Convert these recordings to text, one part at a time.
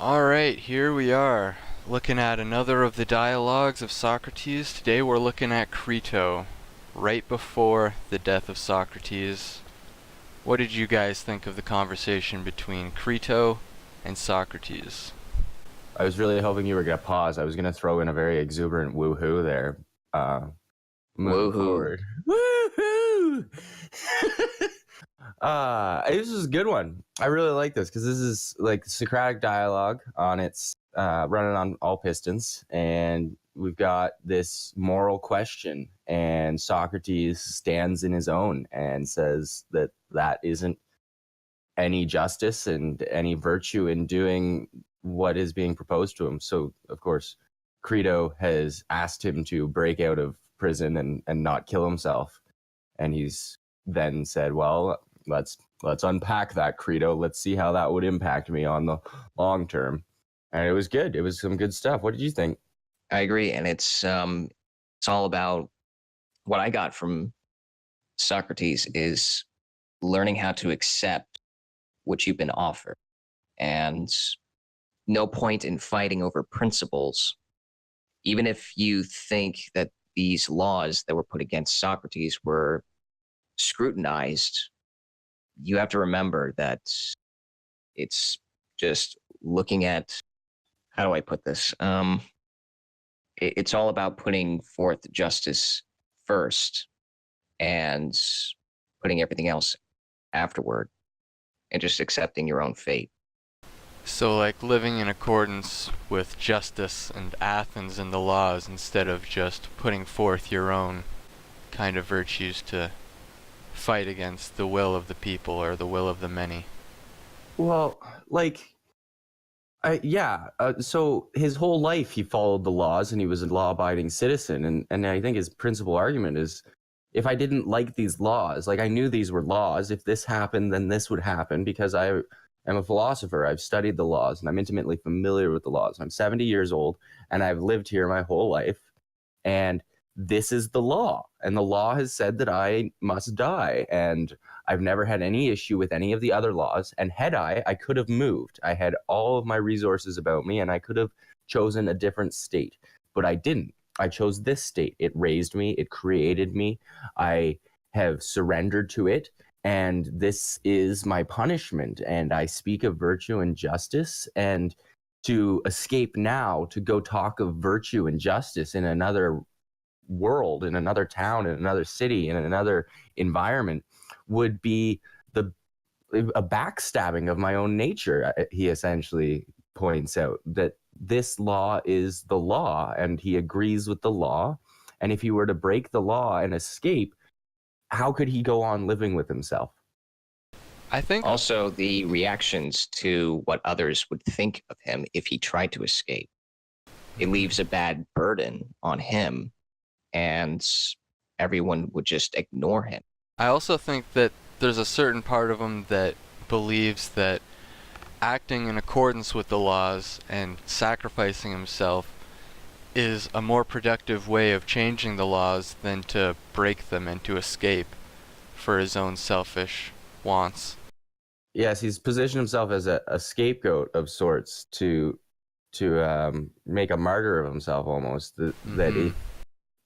Alright, here we are, looking at another of the dialogues of Socrates. Today we're looking at Crito, right before the death of Socrates. What did you guys think of the conversation between Crito and Socrates? I was really hoping you were going to pause. I was going to throw in a very exuberant woohoo there. Moving Woohoo. forward. Woohoo! This is a good one. I really like this because this is like Socratic Dialogue on its running on all pistons. And we've got this moral question. And Socrates stands in his own and says that isn't any justice and any virtue in doing what is being proposed to him. So, of course, Crito has asked him to break out of prison and not kill himself. And he's then said, well, let's unpack that, Crito. Let's see how that would impact me on the long term. And it was good. It was some good stuff. What did you think? I agree. And it's all about what I got from Socrates is learning how to accept what you've been offered. And no point in fighting over principles, even if you think that these laws that were put against Socrates were scrutinized. You have to remember that it's just looking at, how do I put this? It's all about putting forth justice first and putting everything else afterward and just accepting your own fate. So, like, living in accordance with justice and Athens and the laws instead of just putting forth your own kind of virtues to fight against the will of the people or the will of the many. Well, like, so his whole life he followed the laws and he was a law-abiding citizen. And I think his principal argument is, if I didn't like these laws, like I knew these were laws, if this happened, then this would happen because I am a philosopher. I've studied the laws and I'm intimately familiar with the laws. I'm 70 years old and I've lived here my whole life. And this is the law. And the law has said that I must die. And I've never had any issue with any of the other laws. And had I could have moved. I had all of my resources about me and I could have chosen a different state. But I didn't. I chose this state. It raised me. It created me. I have surrendered to it. And this is my punishment. And I speak of virtue and justice. And to escape now, to go talk of virtue and justice in another world, in another town, in another city, in another environment, would be a backstabbing of my own nature. He essentially points out that this law is the law, and he agrees with the law. And if he were to break the law and escape, how could he go on living with himself? I think Also, the reactions to what others would think of him if he tried to escape. It leaves a bad burden on him, and everyone would just ignore him. I also think that there's a certain part of him that believes that acting in accordance with the laws and sacrificing himself is a more productive way of changing the laws than to break them and to escape for his own selfish wants. Yes, he's positioned himself as a scapegoat of sorts to make a martyr of himself almost. That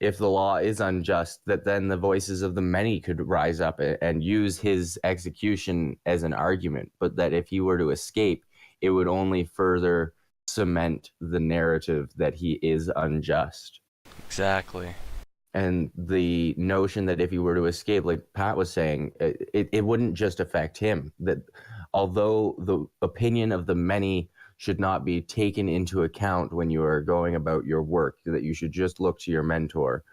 if the law is unjust, that then the voices of the many could rise up and use his execution as an argument. But that if he were to escape, it would only further cement the narrative that he is unjust. Exactly. And the notion that if he were to escape, like Pat was saying, it wouldn't just affect him. That although the opinion of the many should not be taken into account when you are going about your work, that you should just look to your mentor,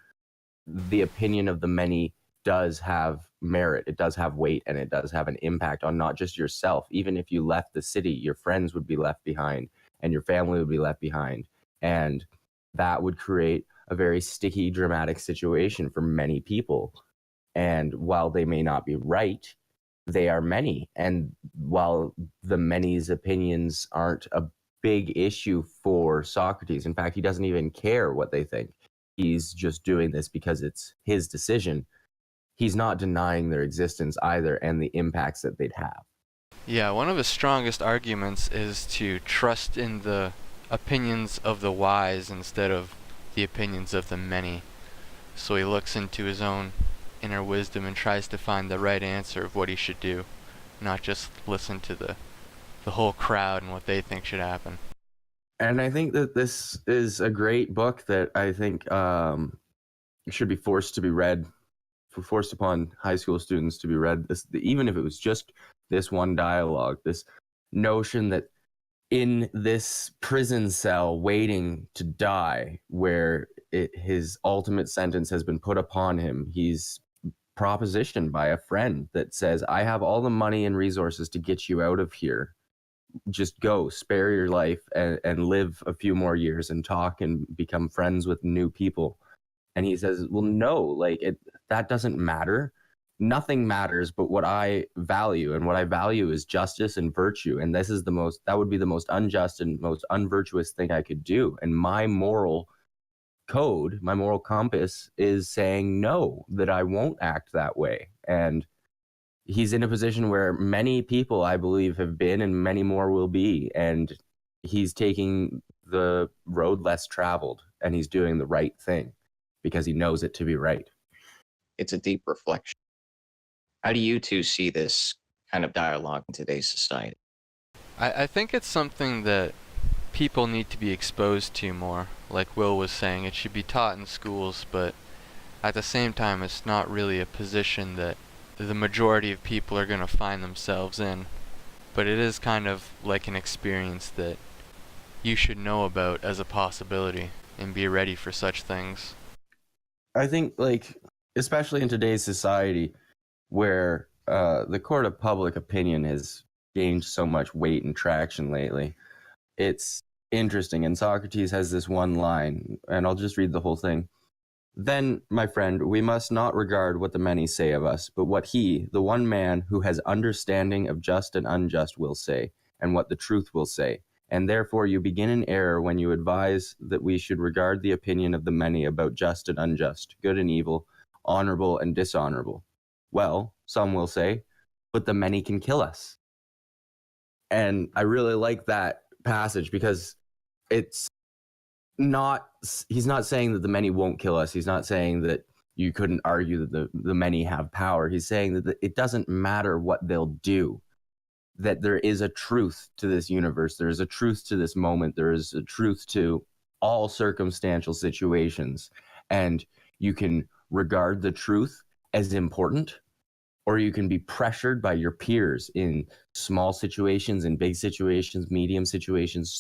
the opinion of the many does have merit, it does have weight, and it does have an impact on not just yourself. Even if you left the city, your friends would be left behind and your family would be left behind. And that would create a very sticky, dramatic situation for many people. And while they may not be right, they are many. And while the many's opinions aren't a big issue for Socrates, in fact, he doesn't even care what they think. He's just doing this because it's his decision. He's not denying their existence either and the impacts that they'd have. Yeah, one of his strongest arguments is to trust in the opinions of the wise instead of the opinions of the many. So he looks into his own inner wisdom and tries to find the right answer of what he should do, not just listen to the whole crowd and what they think should happen. And I think that this is a great book that I think should be forced to be read, forced upon high school students to be read. Even if it was just this one dialogue, this notion that in this prison cell waiting to die, where his ultimate sentence has been put upon him, he's propositioned by a friend that says, I have all the money and resources to get you out of here. Just go, spare your life, and live a few more years and talk and become friends with new people. And he says, well, no, like that doesn't matter. Nothing matters but what I value, and what I value is justice and virtue. And that would be the most unjust and most unvirtuous thing I could do. And my moral code, my moral compass is saying no, that I won't act that way. And he's in a position where many people, I believe, have been, and many more will be. And he's taking the road less traveled, and he's doing the right thing because he knows it to be right. It's a deep reflection. How do you two see this kind of dialogue in today's society? I think it's something that people need to be exposed to more. Like Will was saying, it should be taught in schools, but at the same time, it's not really a position that the majority of people are going to find themselves in. But it is kind of like an experience that you should know about as a possibility and be ready for such things. I think, like, especially in today's society, where the court of public opinion has gained so much weight and traction lately, it's interesting. And Socrates has this one line, and I'll just read the whole thing. Then, my friend, we must not regard what the many say of us, but what he, the one man who has understanding of just and unjust, will say, and what the truth will say. And therefore you begin in error when you advise that we should regard the opinion of the many about just and unjust, good and evil, honorable and dishonorable. Well, some will say, but the many can kill us. And I really like that passage because he's not saying that the many won't kill us. He's not saying that you couldn't argue that the many have power. He's saying that it doesn't matter what they'll do, that there is a truth to this universe. There is a truth to this moment. There is a truth to all circumstantial situations. And you can regard the truth as important, or you can be pressured by your peers in small situations, in big situations, medium situations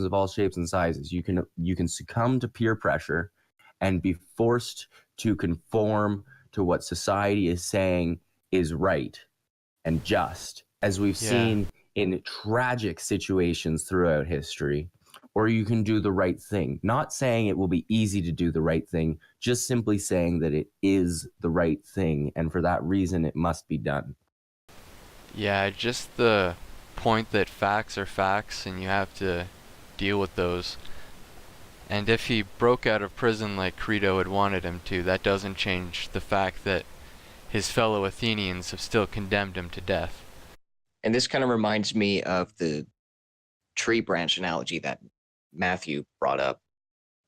of all shapes and sizes. You can succumb to peer pressure and be forced to conform to what society is saying is right and just, as we've seen in tragic situations throughout history. Or you can do the right thing. Not saying it will be easy to do the right thing, just simply saying that it is the right thing, and for that reason it must be done. Yeah, just the point that facts are facts and you have to deal with those. And if he broke out of prison like Crito had wanted him to, that doesn't change the fact that his fellow Athenians have still condemned him to death. And this kind of reminds me of the tree branch analogy that Matthew brought up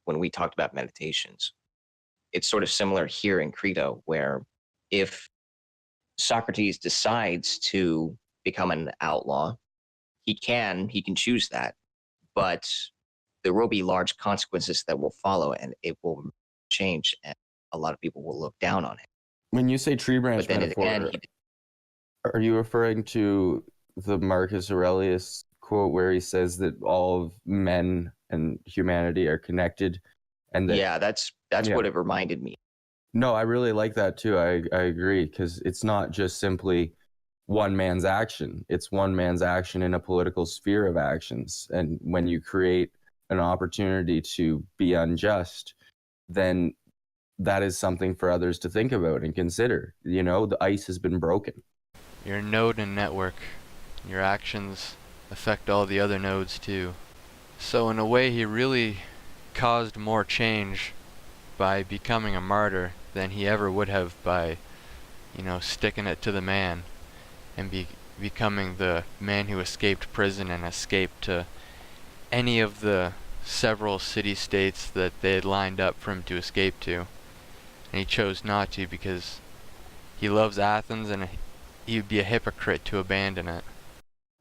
when we talked about meditations. It's sort of similar here in Crito, where if Socrates decides to become an outlaw, he can choose that, but there will be large consequences that will follow, and it will change, and a lot of people will look down on him. When you say tree branch metaphor, are you referring to the Marcus Aurelius quote where he says that all of men and humanity are connected? And that, that's what it reminded me. No, I really like that too. I agree, because it's not just simply one man's action. It's one man's action in a political sphere of actions. And when you create an opportunity to be unjust, then that is something for others to think about and consider. You know, the ice has been broken. You're a node in a network. Your actions affect all the other nodes too. So in a way, he really caused more change by becoming a martyr than he ever would have by, sticking it to the man and becoming the man who escaped prison and escaped to any of the several city-states that they had lined up for him to escape to. And he chose not to because he loves Athens and he would be a hypocrite to abandon it.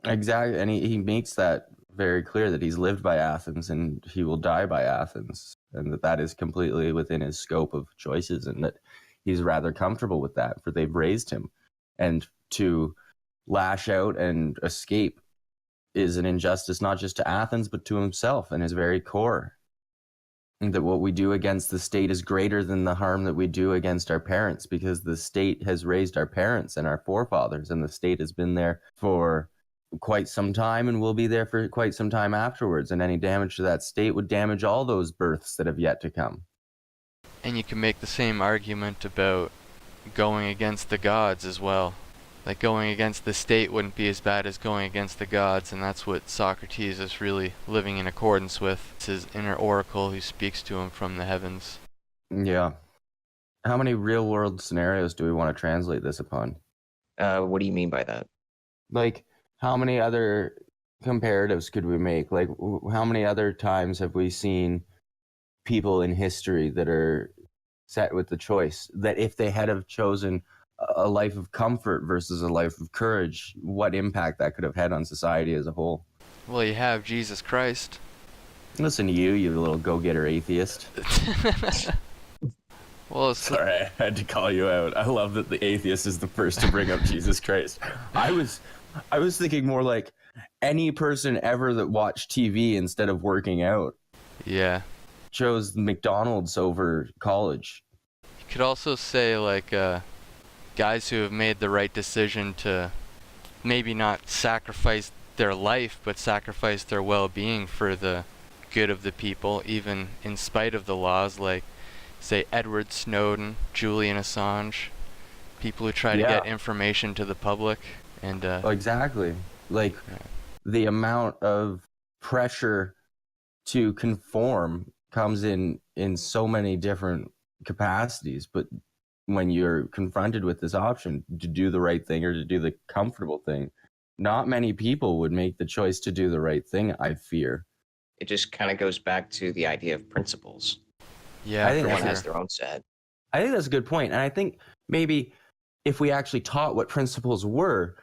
Exactly, and he makes that very clear that he's lived by Athens and he will die by Athens, and that is completely within his scope of choices, and that he's rather comfortable with that, for they've raised him. And to lash out and escape is an injustice not just to Athens, but to himself and his very core. And that what we do against the state is greater than the harm that we do against our parents, because the state has raised our parents and our forefathers, and the state has been there for quite some time and will be there for quite some time afterwards, and any damage to that state would damage all those births that have yet to come. And you can make the same argument about going against the gods as well. Like, going against the state wouldn't be as bad as going against the gods, and that's what Socrates is really living in accordance with. It's his inner oracle who speaks to him from the heavens. Yeah. How many real world scenarios do we want to translate this upon? What do you mean by that? Like, how many other comparatives could we make? Like, how many other times have we seen people in history that are set with the choice that if they had have chosen a life of comfort versus a life of courage, what impact that could have had on society as a whole? Well, you have Jesus Christ. Listen to you little go-getter atheist. Well, Sorry, I had to call you out. I love that the atheist is the first to bring up Jesus Christ. I was thinking more like any person ever that watched TV instead of working out. Yeah. Chose McDonald's over college. You could also say, like, guys who have made the right decision to maybe not sacrifice their life, but sacrifice their well-being for the good of the people, even in spite of the laws, like, say, Edward Snowden, Julian Assange, people who try to get information to the public. And exactly. Like, the amount of pressure to conform comes in so many different capacities, but when you're confronted with this option to do the right thing or to do the comfortable thing, not many people would make the choice to do the right thing, I fear. It just kind of goes back to the idea of principles. yeah, I think Everyone for has sure. their own set. I think that's a good point. And I think maybe if we actually taught what principles were,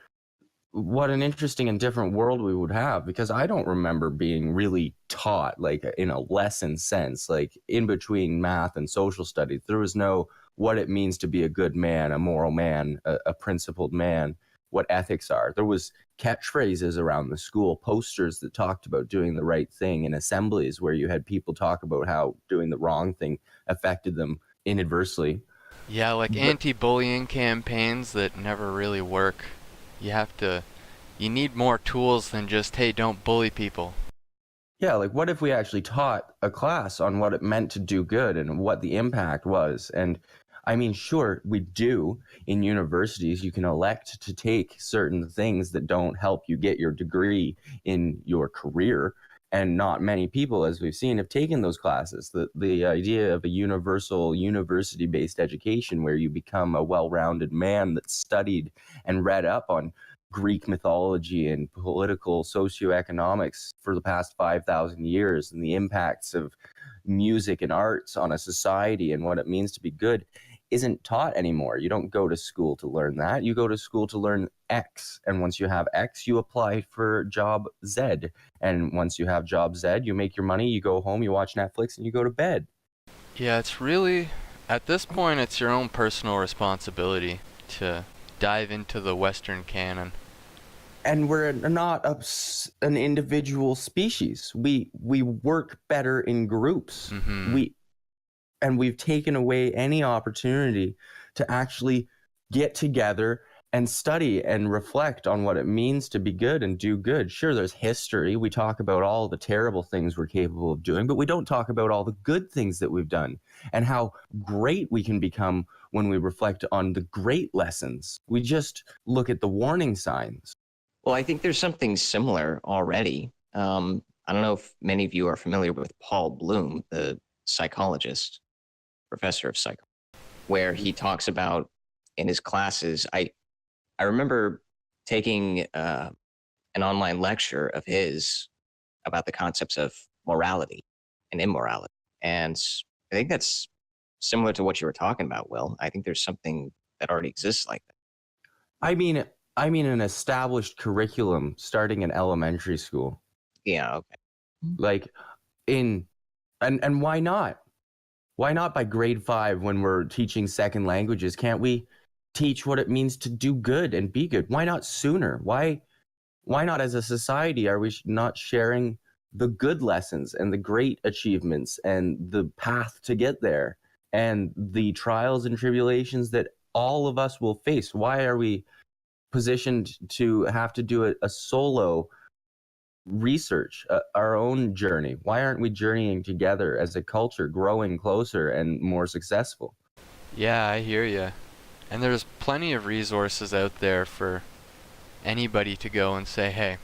what an interesting and different world we would have, because I don't remember being really taught, like, in a lesson sense, like in between math and social studies. There was no what it means to be a good man, a moral man, a principled man, what ethics are. There was catchphrases around the school, posters that talked about doing the right thing, and assemblies where you had people talk about how doing the wrong thing affected them inadvertently. Yeah, like anti-bullying campaigns that never really work. You need more tools than just, hey, don't bully people. Yeah, like what if we actually taught a class on what it meant to do good and what the impact was? And I mean, sure, we do in universities. You can elect to take certain things that don't help you get your degree in your career. And not many people, as we've seen, have taken those classes. The idea of a universal university-based education where you become a well-rounded man that's studied and read up on Greek mythology and political socioeconomics for the past 5,000 years, and the impacts of music and arts on a society and what it means to be good, isn't taught anymore. You don't go to school to learn that. You go to school to learn X. And once you have X, you apply for job Z. And once you have job Z, you make your money, you go home, you watch Netflix, and you go to bed. Yeah, it's really, at this point, it's your own personal responsibility to dive into the Western Canon. And we're not an individual species. We work better in groups. Mm-hmm. We've taken away any opportunity to actually get together and study and reflect on what it means to be good and do good. Sure, there's history. We talk about all the terrible things we're capable of doing, but we don't talk about all the good things that we've done and how great we can become when we reflect on the great lessons. We just look at the warning signs. Well, I think there's something similar already. I don't know if many of you are familiar with Paul Bloom, the psychologist, professor of psychology, where he talks about in his classes. I remember taking an online lecture of his about the concepts of morality and immorality. And I think that's similar to what you were talking about, Will. I think there's something that already exists like that. I mean, an established curriculum starting in elementary school. Yeah, okay. Like and why not? Why not by grade 5 when we're teaching second languages? Can't we teach what it means to do good and be good? Why not sooner? Why not as a society are we not sharing the good lessons and the great achievements and the path to get there and the trials and tribulations that all of us will face? Why are we positioned to have to do a solo research, our own journey? Why aren't we journeying together as a culture, growing closer and more successful? Yeah, I hear you. And there's plenty of resources out there for anybody to go and say, hey,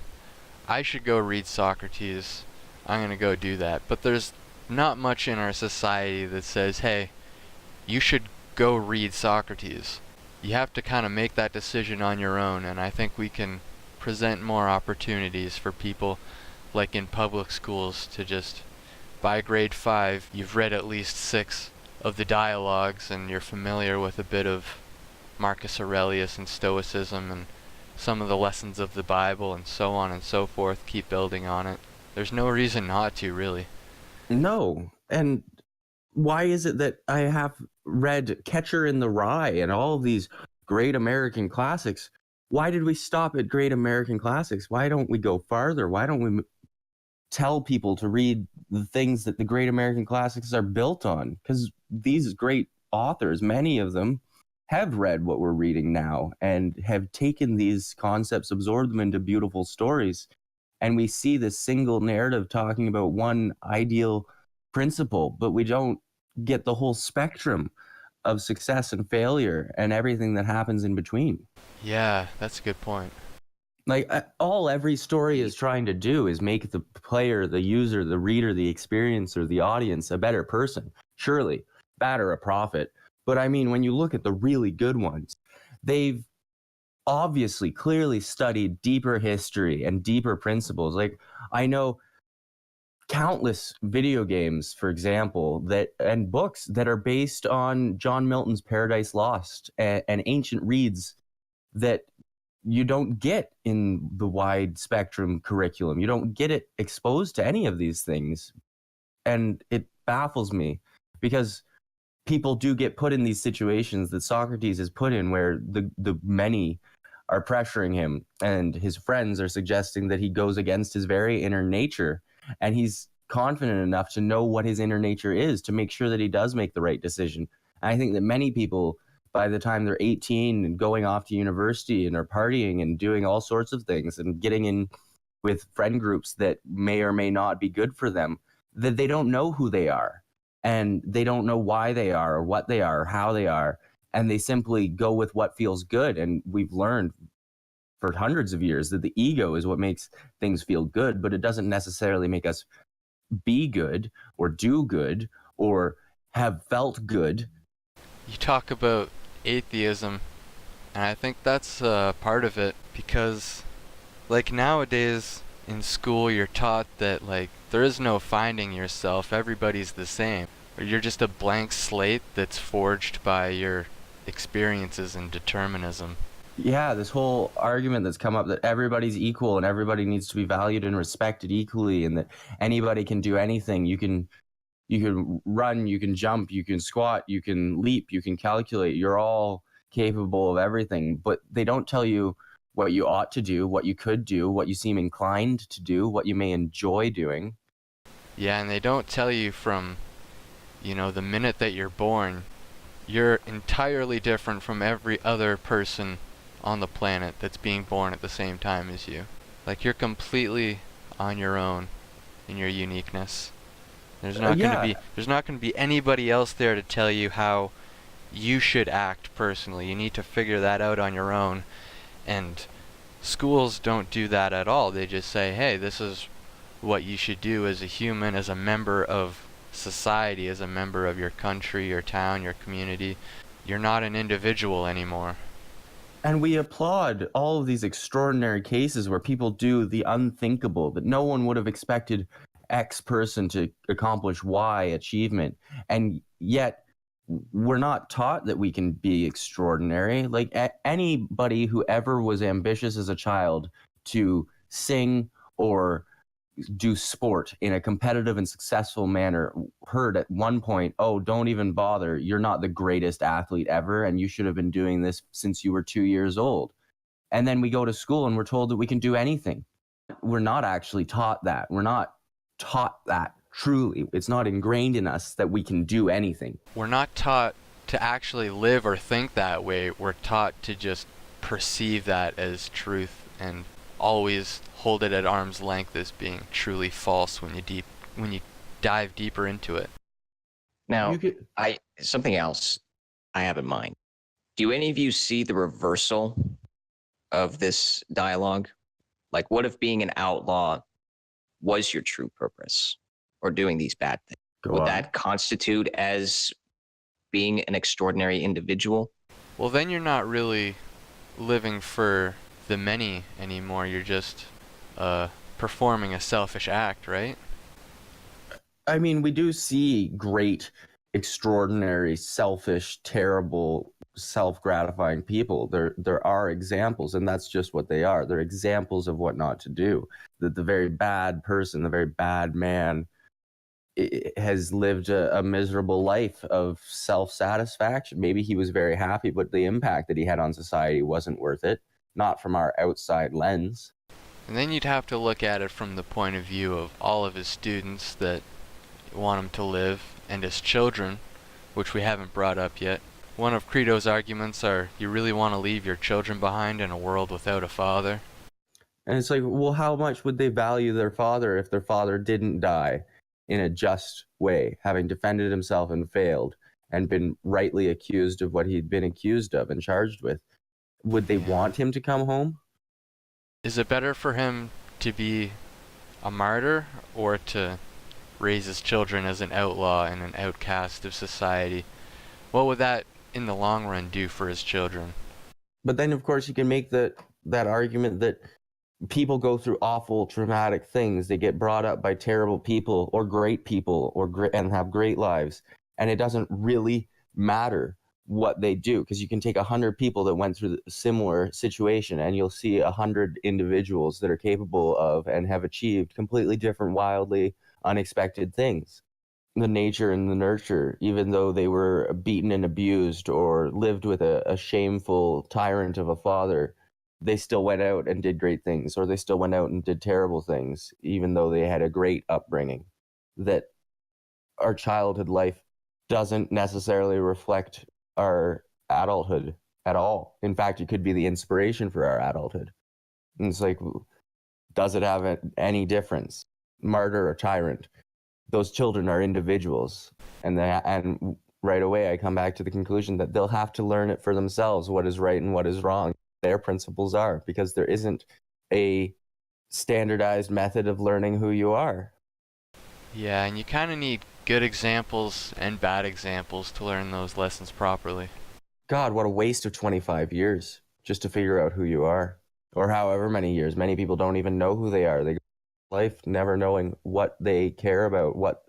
I should go read Socrates. I'm going to go do that. But there's not much in our society that says, hey, you should go read Socrates. You have to kind of make that decision on your own, and I think we can present more opportunities for people, like in public schools, to just, by grade 5, you've read at least 6 of the dialogues, and you're familiar with a bit of Marcus Aurelius and Stoicism, and some of the lessons of the Bible, and so on and so forth. Keep building on it. There's no reason not to, really. No. And why is it that I have read Catcher in the Rye and all of these great American classics? Why did we stop at great American classics? Why don't we go farther? Why don't we tell people to read the things that the great American classics are built on? Because these great authors, many of them, have read what we're reading now and have taken these concepts, absorbed them into beautiful stories. And we see this single narrative talking about one ideal principle, but we don't get the whole spectrum of success and failure and everything that happens in between. Yeah, that's a good point. Like every story is trying to do is make the player, the user, the reader, the experiencer, the audience a better person. Surely, bad or a prophet. But I mean, when you look at the really good ones, they've obviously clearly studied deeper history and deeper principles. Like I know countless video games, for example, and books that are based on John Milton's Paradise Lost and ancient reads that you don't get in the wide spectrum curriculum. You don't get it exposed to any of these things. And it baffles me because people do get put in these situations that Socrates is put in where the many are pressuring him and his friends are suggesting that he goes against his very inner nature, and he's confident enough to know what his inner nature is to make sure that he does make the right decision. And I think that many people, by the time they're 18 and going off to university and are partying and doing all sorts of things and getting in with friend groups that may or may not be good for them, that they don't know who they are. And they don't know why they are or what they are or how they are. And they simply go with what feels good. And we've learned for hundreds of years that the ego is what makes things feel good, but it doesn't necessarily make us be good or do good or have felt good. You talk about atheism, and I think that's part of it, because like nowadays in school you're taught that like there is no finding yourself, everybody's the same, or you're just a blank slate that's forged by your experiences and determinism. Yeah, this whole argument that's come up that everybody's equal and everybody needs to be valued and respected equally, and that anybody can do anything. You can run, you can jump, you can squat, you can leap, you can calculate. You're all capable of everything, but they don't tell you what you ought to do, what you could do, what you seem inclined to do, what you may enjoy doing. Yeah, and they don't tell you from, the minute that you're born, you're entirely different from every other person on the planet that's being born at the same time as you. Like you're completely on your own in your uniqueness. There's not going to be anybody else there to tell you how you should act personally. You need to figure that out on your own. And schools don't do that at all. They just say, hey, this is what you should do as a human, as a member of society, as a member of your country, your town, your community. You're not an individual anymore. And we applaud all of these extraordinary cases where people do the unthinkable, that no one would have expected X person to accomplish Y achievement. And yet we're not taught that we can be extraordinary. Like anybody who ever was ambitious as a child to sing or do sport in a competitive and successful manner heard at one point, oh, don't even bother, you're not the greatest athlete ever, and you should have been doing this since you were 2 years old. And then we go to school and we're told that we can do anything. We're not actually taught that. We're not taught that truly. It's not ingrained in us that we can do anything. We're not taught to actually live or think that way. We're taught to just perceive that as truth and always hold it at arm's length as being truly false when you dive deeper into it. Now, something else I have in mind. Do any of you see the reversal of this dialogue? Like, what if being an outlaw was your true purpose, or doing these bad things? Would that constitute as being an extraordinary individual? Well, then you're not really living for the many anymore. You're just performing a selfish act, right? I mean, we do see great, extraordinary, selfish, terrible, self-gratifying people. There are examples, and that's just what they are. They're examples of what not to do. That the very bad person, the very bad man, has lived a miserable life of self-satisfaction. Maybe he was very happy, but the impact that he had on society wasn't worth it, not from our outside lens. And then you'd have to look at it from the point of view of all of his students that want him to live, and his children, which we haven't brought up yet. One of Crito's arguments are, you really want to leave your children behind in a world without a father? And it's like, well, how much would they value their father if their father didn't die in a just way, having defended himself and failed and been rightly accused of what he'd been accused of and charged with? Would they want him to come home? Is it better for him to be a martyr or to raise his children as an outlaw and an outcast of society? What would that in the long run do for his children? But then, of course, you can make that argument that people go through awful, traumatic things. They get brought up by terrible people or great people and have great lives. And it doesn't really matter what they do, because you can take 100 people that went through a similar situation and you'll see 100 individuals that are capable of and have achieved completely different, wildly unexpected things. The nature and the nurture, even though they were beaten and abused or lived with a shameful tyrant of a father, they still went out and did great things, or they still went out and did terrible things, even though they had a great upbringing. That our childhood life doesn't necessarily reflect our adulthood at all. In fact, it could be the inspiration for our adulthood. And it's like, does it have any difference? Martyr or tyrant? Those children are individuals. And right away, I come back to the conclusion that they'll have to learn it for themselves, what is right and what is wrong. Their principles are, because there isn't a standardized method of learning who you are. Yeah, and you kind of need good examples and bad examples to learn those lessons properly. God, what a waste of 25 years just to figure out who you are, or however many years. Many people don't even know who they are. They go through life never knowing what they care about, what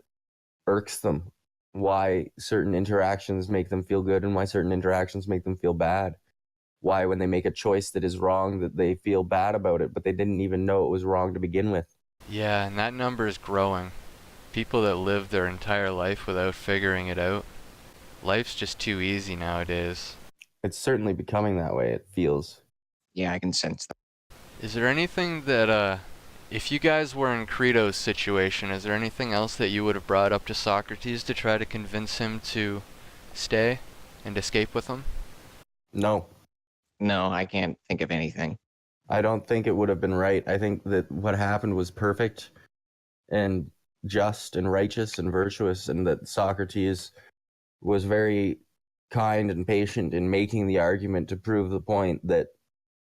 irks them, why certain interactions make them feel good and why certain interactions make them feel bad. Why, when they make a choice that is wrong, that they feel bad about it, but they didn't even know it was wrong to begin with. Yeah, and that number is growing. People that live their entire life without figuring it out. Life's just too easy nowadays. It's certainly becoming that way, it feels. Yeah, I can sense that. Is there anything that, if you guys were in Crito's situation, is there anything else that you would have brought up to Socrates to try to convince him to stay and escape with him? No. No, I can't think of anything. I don't think it would have been right. I think that what happened was perfect and just and righteous and virtuous, and that Socrates was very kind and patient in making the argument to prove the point that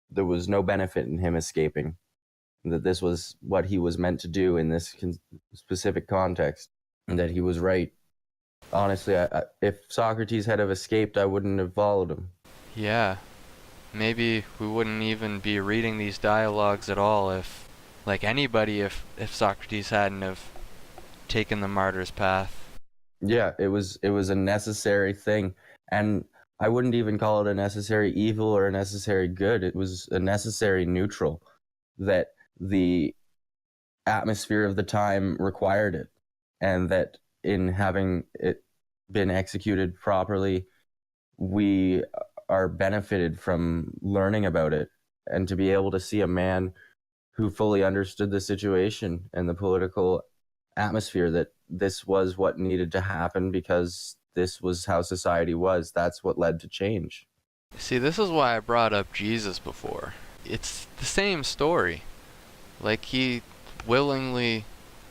there was no benefit in him escaping, that this was what he was meant to do in this specific context, and that he was right. Honestly, if Socrates had have escaped, I wouldn't have followed him. Yeah. maybe we wouldn't even be reading these dialogues at all if, like anybody, if Socrates hadn't have taken the martyr's path. Yeah, it was a necessary thing, and I wouldn't even call it a necessary evil or a necessary good. It was a necessary neutral that the atmosphere of the time required it, and that in having it been executed properly, we are benefited from learning about it and to be able to see a man who fully understood the situation and the political atmosphere, that this was what needed to happen because this was how society was. That's what led to change. See, this is why I brought up Jesus before. It's the same story. Like, he willingly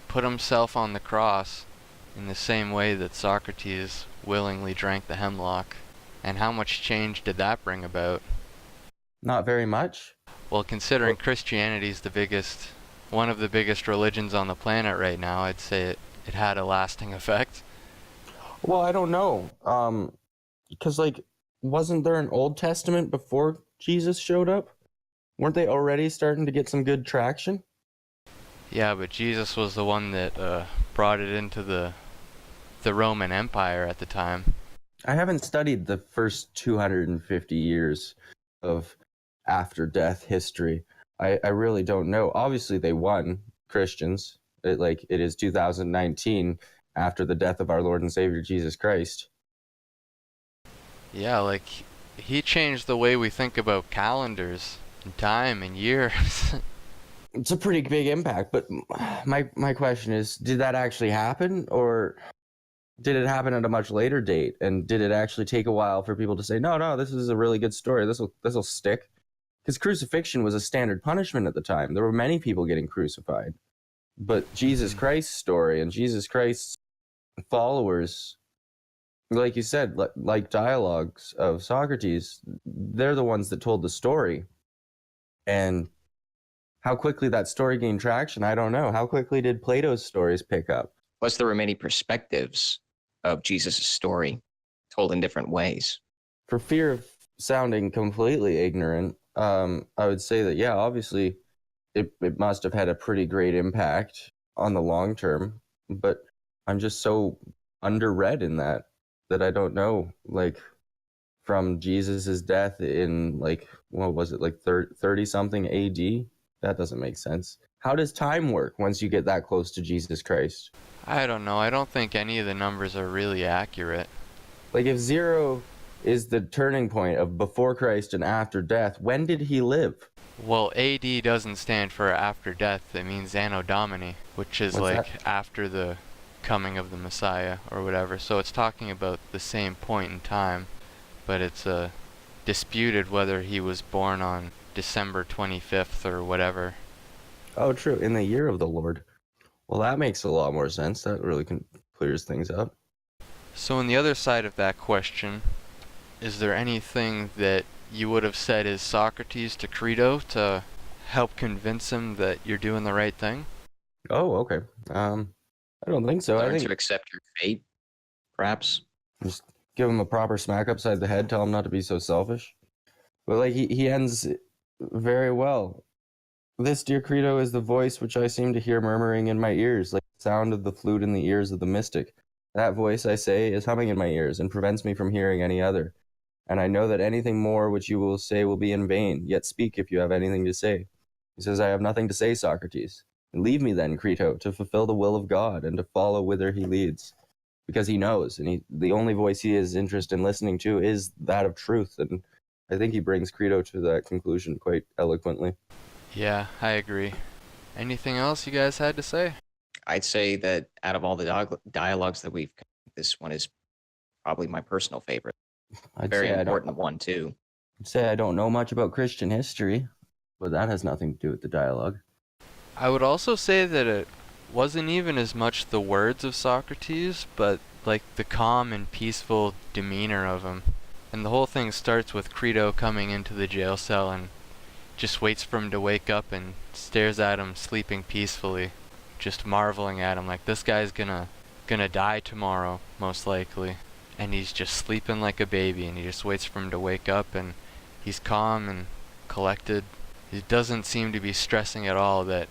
put himself on the cross in the same way that Socrates willingly drank the hemlock. And how much change did that bring about? Not very much. Well, considering Christianity's one of the biggest religions on the planet right now, I'd say it had a lasting effect. Well, I don't know. Because, like, wasn't there an Old Testament before Jesus showed up? Weren't they already starting to get some good traction? Yeah, but Jesus was the one that brought it into the Roman Empire at the time. I haven't studied the first 250 years of after-death history. I really don't know. Obviously, they won, Christians. It is 2019 after the death of our Lord and Savior Jesus Christ. Yeah, like, he changed the way we think about calendars and time and years. It's a pretty big impact, but my question is, did that actually happen, or did it happen at a much later date? And did it actually take a while for people to say, no, this is a really good story, this will stick? Because crucifixion was a standard punishment at the time. There were many people getting crucified. But Jesus Christ's story and Jesus Christ's followers, like you said, like dialogues of Socrates, they're the ones that told the story. And how quickly that story gained traction, I don't know. How quickly did Plato's stories pick up? Plus, there were many perspectives of Jesus' story told in different ways. For fear of sounding completely ignorant, I would say that, yeah, obviously it must have had a pretty great impact on the long term, but I'm just so underread in that I don't know, like, from Jesus's death in, like, what was it, like 30 something AD? That doesn't make sense. How does time work once you get that close to Jesus Christ? I don't know. I don't think any of the numbers are really accurate. Like, if 0 is the turning point of before Christ and after death, when did he live? Well, AD doesn't stand for after death. It means Anno Domini, which is What's that? after the coming of the Messiah or whatever. So it's talking about the same point in time, but it's disputed whether he was born on December 25th or whatever. Oh, true. In the year of the Lord. Well, that makes a lot more sense. That really clears things up. So on the other side of that question, is there anything that you would have said as Socrates to Crito to help convince him that you're doing the right thing? Oh, okay. I don't think so. I Learn think to accept your fate, perhaps. just give him a proper smack upside the head, tell him not to be so selfish. But, like, he ends very well. This, dear Crito, is the voice which I seem to hear murmuring in my ears, like the sound of the flute in the ears of the mystic. That voice, I say, is humming in my ears, and prevents me from hearing any other. And I know that anything more which you will say will be in vain, yet speak if you have anything to say. He says, I have nothing to say, Socrates. Leave me then, Crito, to fulfill the will of God, and to follow whither he leads. Because he knows, and the only voice he is interested in listening to is that of truth, and I think he brings Crito to that conclusion quite eloquently. Yeah, I agree. Anything else you guys had to say? I'd say that out of all the dialogues that we've, this one is probably my personal favorite. Very important one, too. I'd say I don't know much about Christian history, but that has nothing to do with the dialogue. I would also say that it wasn't even as much the words of Socrates, but like the calm and peaceful demeanor of him. And the whole thing starts with Crito coming into the jail cell and just waits for him to wake up and stares at him sleeping peacefully, just marveling at him like, this guy's gonna die tomorrow, most likely. And he's just sleeping like a baby, and he just waits for him to wake up, and he's calm and collected. He doesn't seem to be stressing at all that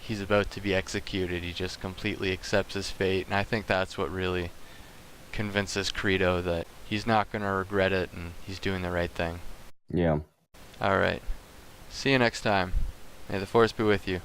he's about to be executed. He just completely accepts his fate, and I think that's what really convinces Crito that he's not going to regret it and he's doing the right thing. Yeah. Alright. See you next time. May the force be with you.